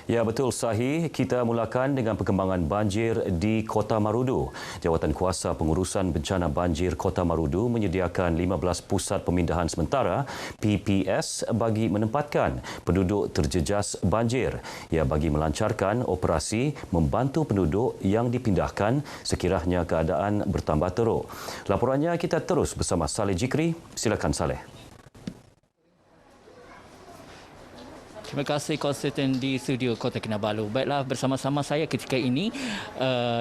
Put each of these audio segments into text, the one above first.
Ya, betul Sahih. Kita mulakan dengan perkembangan banjir di Kota Marudu. Jawatan Kuasa Pengurusan Bencana Banjir Kota Marudu menyediakan 15 pusat pemindahan sementara PPS bagi menempatkan penduduk terjejas banjir. Ia bagi melancarkan operasi membantu penduduk yang dipindahkan sekiranya keadaan bertambah teruk. Laporannya kita terus bersama Saleh Jikri. Silakan Saleh. Terima kasih konsultan di studio Kota Kinabalu. Baiklah, bersama-sama saya ketika ini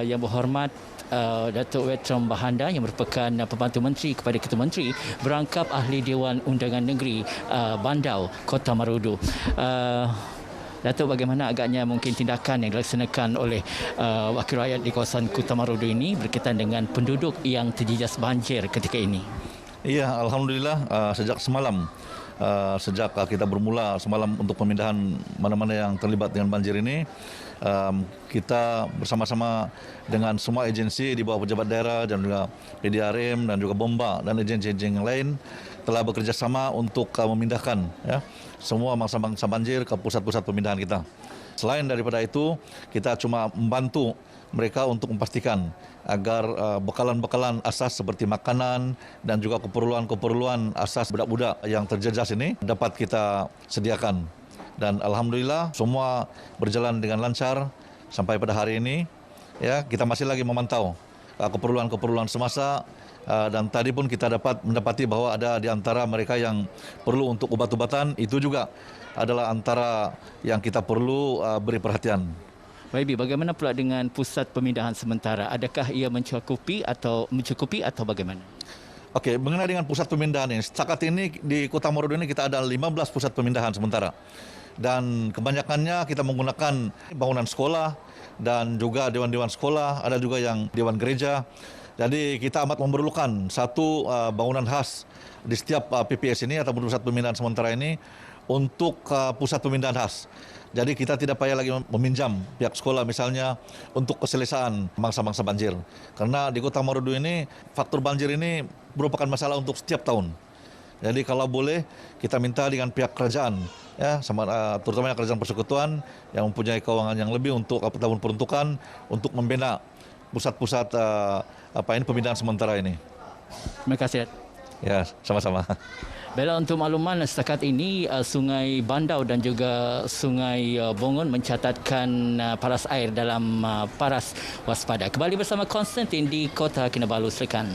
yang berhormat Datuk Wetrom Bahanda yang merupakan pembantu menteri kepada Ketua Menteri berangkap Ahli Dewan Undangan Negeri Bandau Kota Marudu. Datuk, bagaimana agaknya mungkin tindakan yang dilaksanakan oleh wakil rakyat di kawasan Kota Marudu ini berkaitan dengan penduduk yang terjejas banjir ketika ini? Ya, Alhamdulillah sejak semalam. Sejak kita bermula semalam untuk pemindahan mana-mana yang terlibat dengan banjir ini, kita bersama-sama dengan semua agensi di bawah pejabat daerah dan juga PDRM dan juga Bomba dan agensi-agensi yang lain telah bekerjasama untuk memindahkan semua mangsa-mangsa banjir ke pusat-pusat pemindahan kita. Selain daripada itu, kita cuma membantu mereka untuk memastikan agar bekalan-bekalan asas seperti makanan dan juga keperluan-keperluan asas budak-budak yang terjejas ini dapat kita sediakan. Dan Alhamdulillah semua berjalan dengan lancar sampai pada hari ini. Ya, kita masih lagi memantau keperluan-keperluan semasa dan tadi pun kita mendapati bahwa ada di antara mereka yang perlu untuk ubat-ubatan, itu juga adalah antara yang kita perlu beri perhatian. Baik, bagaimana pula dengan pusat pemindahan sementara? Adakah ia mencukupi atau bagaimana? Okey, mengenai dengan pusat pemindahan ini, setakat ini di Kota Marudu ini kita ada 15 pusat pemindahan sementara. Dan kebanyakannya kita menggunakan bangunan sekolah dan juga dewan-dewan sekolah, ada juga yang dewan gereja. Jadi kita amat memerlukan satu bangunan khas di setiap PPS ini atau pusat pemindahan sementara ini untuk pusat pemindahan khas. Jadi kita tidak payah lagi meminjam pihak sekolah misalnya untuk keselesaan mangsa-mangsa banjir. Karena di Kota Marudu ini faktor banjir ini merupakan masalah untuk setiap tahun. Jadi kalau boleh kita minta dengan pihak kerajaan, terutama kerajaan persekutuan yang mempunyai keuangan yang lebih untuk tahun peruntukan untuk membina pusat-pusat pemindahan sementara ini. Terima kasih. Ya, sama-sama. Baiklah, untuk makluman setakat ini Sungai Bandau dan juga Sungai Bongon mencatatkan paras air dalam paras waspada. Kembali bersama Konstantin di Kota Kinabalu, silakan.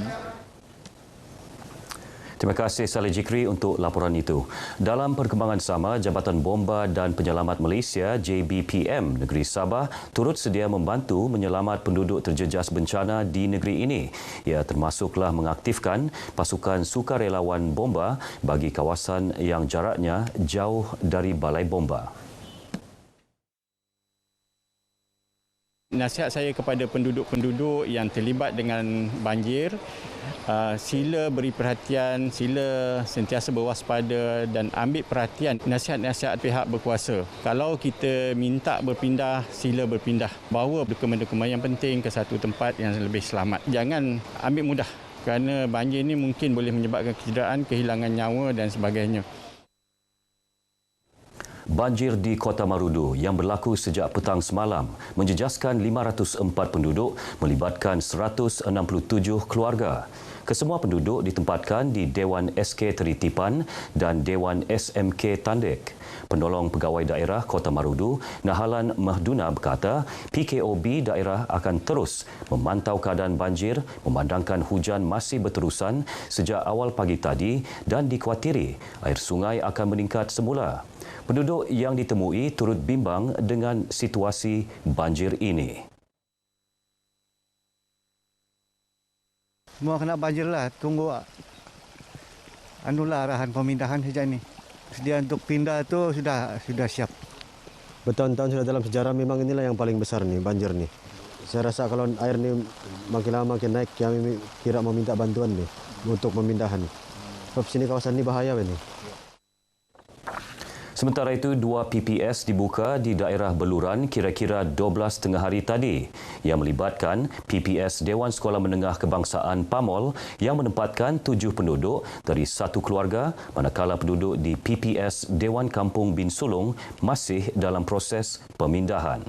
Terima kasih Saleh Jikri untuk laporan itu. Dalam perkembangan sama, Jabatan Bomba dan Penyelamat Malaysia JBPM Negeri Sabah turut sedia membantu menyelamat penduduk terjejas bencana di negeri ini. Ia termasuklah mengaktifkan pasukan sukarelawan bomba bagi kawasan yang jaraknya jauh dari balai bomba. Nasihat saya kepada penduduk-penduduk yang terlibat dengan banjir, sila beri perhatian, sila sentiasa berwaspada dan ambil perhatian nasihat-nasihat pihak berkuasa. Kalau kita minta berpindah, sila berpindah. Bawa dokumen-dokumen yang penting ke satu tempat yang lebih selamat. Jangan ambil mudah kerana banjir ini mungkin boleh menyebabkan kecederaan, kehilangan nyawa dan sebagainya. Banjir di Kota Marudu yang berlaku sejak petang semalam menjejaskan 504 penduduk melibatkan 167 keluarga. Kesemua penduduk ditempatkan di Dewan SK Teritipan dan Dewan SMK Tandek. Penolong Pegawai Daerah Kota Marudu, Nahalan Mahduna berkata, PKOB daerah akan terus memantau keadaan banjir memandangkan hujan masih berterusan sejak awal pagi tadi dan dikhawatiri air sungai akan meningkat semula. Penduduk yang ditemui turut bimbang dengan situasi banjir ini. Semua kena banjir lah, tunggu arahan pemindahan saja ni. Sedia untuk pindah tu sudah siap. Bertahun-tahun sudah dalam sejarah memang inilah yang paling besar nih banjir nih. Saya rasa kalau air ni makin lama makin naik, kami kira meminta bantuan nih untuk pemindahan. Sebab sini kawasan ini bahaya ini. Sementara itu, 2 PPS dibuka di daerah Beluran kira-kira 12 tengah hari tadi yang melibatkan PPS Dewan Sekolah Menengah Kebangsaan Pamol yang menempatkan 7 penduduk dari satu keluarga, manakala penduduk di PPS Dewan Kampung Bin Sulong masih dalam proses pemindahan.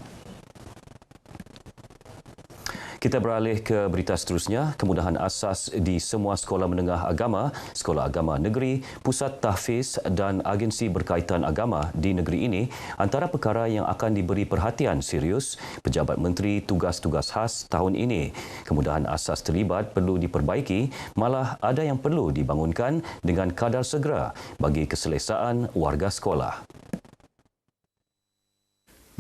Kita beralih ke berita seterusnya. Kemudahan asas di semua sekolah menengah agama, sekolah agama negeri, pusat tahfiz dan agensi berkaitan agama di negeri ini antara perkara yang akan diberi perhatian serius Pejabat Menteri Tugas-Tugas Khas tahun ini. Kemudahan asas terlibat perlu diperbaiki, malah ada yang perlu dibangunkan dengan kadar segera bagi keselesaan warga sekolah.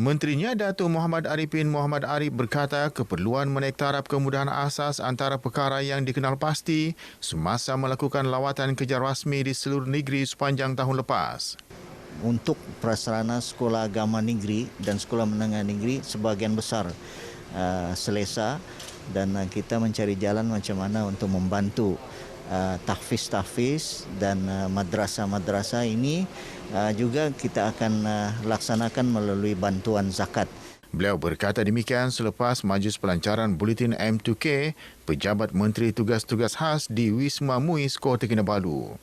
Menterinya Datuk Muhammad Arifin Muhammad Arif berkata keperluan menaik taraf kemudahan asas antara perkara yang dikenal pasti semasa melakukan lawatan kerja rasmi di seluruh negeri sepanjang tahun lepas. Untuk prasarana sekolah agama negeri dan sekolah menengah negeri sebahagian besar selesa dan kita mencari jalan macam mana untuk membantu tahfiz dan madrasah-madrasah ini juga kita akan laksanakan melalui bantuan zakat. Beliau berkata demikian selepas majlis pelancaran Buletin M2K Pejabat Menteri Tugas-Tugas Khas di Wisma Muiz, Kota Kinabalu.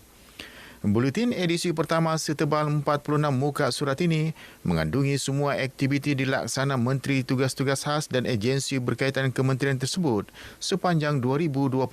Buletin edisi pertama setebal 46 muka surat ini mengandungi semua aktiviti dilaksana Menteri Tugas-Tugas Khas dan agensi berkaitan kementerian tersebut sepanjang 2021.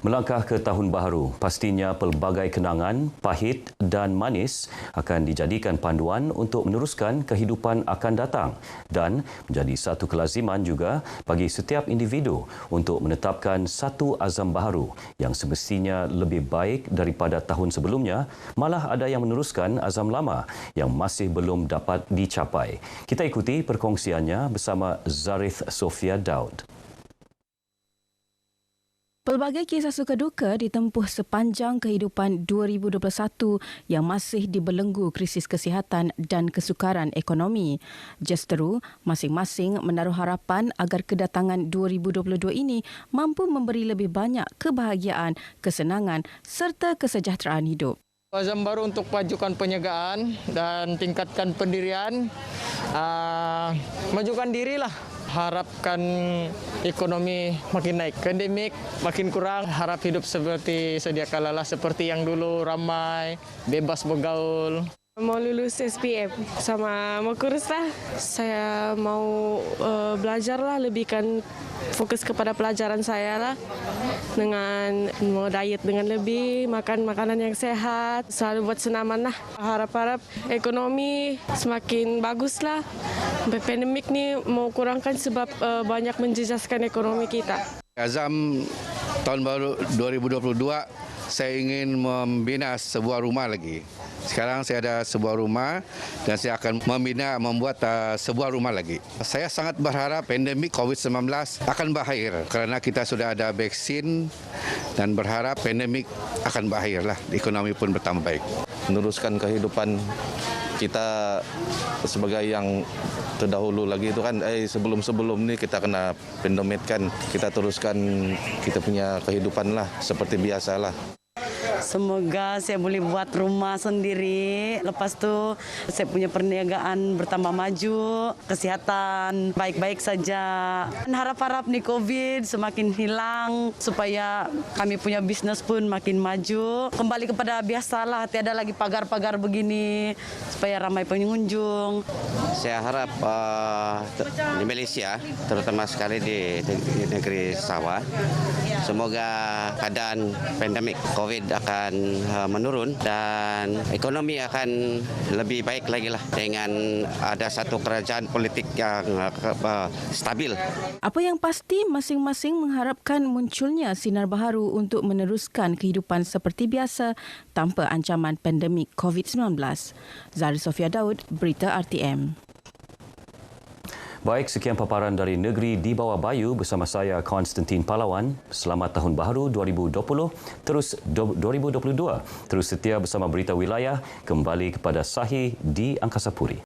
Melangkah ke tahun baharu, pastinya pelbagai kenangan, pahit dan manis akan dijadikan panduan untuk meneruskan kehidupan akan datang dan menjadi satu kelaziman juga bagi setiap individu untuk menetapkan satu azam baharu yang semestinya lebih baik daripada tahun sebelumnya, malah ada yang meneruskan azam lama yang masih belum dapat dicapai. Kita ikuti perkongsiannya bersama Zarith Sofia Daud. Pelbagai kisah suka duka ditempuh sepanjang kehidupan 2021 yang masih dibelenggu krisis kesihatan dan kesukaran ekonomi. Justeru, masing-masing menaruh harapan agar kedatangan 2022 ini mampu memberi lebih banyak kebahagiaan, kesenangan serta kesejahteraan hidup. Azam baru untuk majukan penjagaan dan tingkatkan pendirian, majukan dirilah. Harapkan ekonomi makin naik, endemik makin kurang, harap hidup seperti sedia kala lah, seperti yang dulu ramai, bebas bergaul. Mau lulus SPM sama mau kurus lah. Saya mau belajar lah, lebihkan fokus kepada pelajaran saya lah. Dengan mau diet dengan lebih, makan makanan yang sehat, selalu buat senaman lah. Harap-harap ekonomi semakin bagus lah. Pandemik ni mau kurangkan sebab banyak menjejaskan ekonomi kita. Azam tahun baru 2022, saya ingin membina sebuah rumah lagi. Sekarang saya ada sebuah rumah dan saya akan membuat sebuah rumah lagi. Saya sangat berharap pandemik COVID-19 akan berakhir kerana kita sudah ada vaksin dan berharap pandemik akan berakhir lah. Ekonomi pun bertambah baik. Meneruskan kehidupan kita sebagai yang terdahulu lagi itu kan sebelum ni kita kena pandemik kan, kita teruskan kita punya kehidupan lah seperti biasalah. Semoga saya boleh buat rumah sendiri. Lepas tu saya punya perniagaan bertambah maju, kesihatan baik-baik saja. Harap-harap ni COVID semakin hilang supaya kami punya bisnes pun makin maju. Kembali kepada biasalah, tiada lagi pagar-pagar begini supaya ramai pengunjung. Saya harap di Malaysia, terutama sekali di negeri Sabah, semoga keadaan pandemik COVID akan menurun dan ekonomi akan lebih baik lagi lah dengan ada satu kerajaan politik yang stabil. Apa yang pasti, masing-masing mengharapkan munculnya sinar baharu untuk meneruskan kehidupan seperti biasa tanpa ancaman pandemik COVID-19. Zari Sofia Daud, Berita RTM. Baik, sekian paparan dari Negeri di Bawah Bayu bersama saya Konstantin Pahlawan. Selamat Tahun Baharu 2022. Terus setia bersama Berita Wilayah kembali kepada Sahih di Angkasa Puri.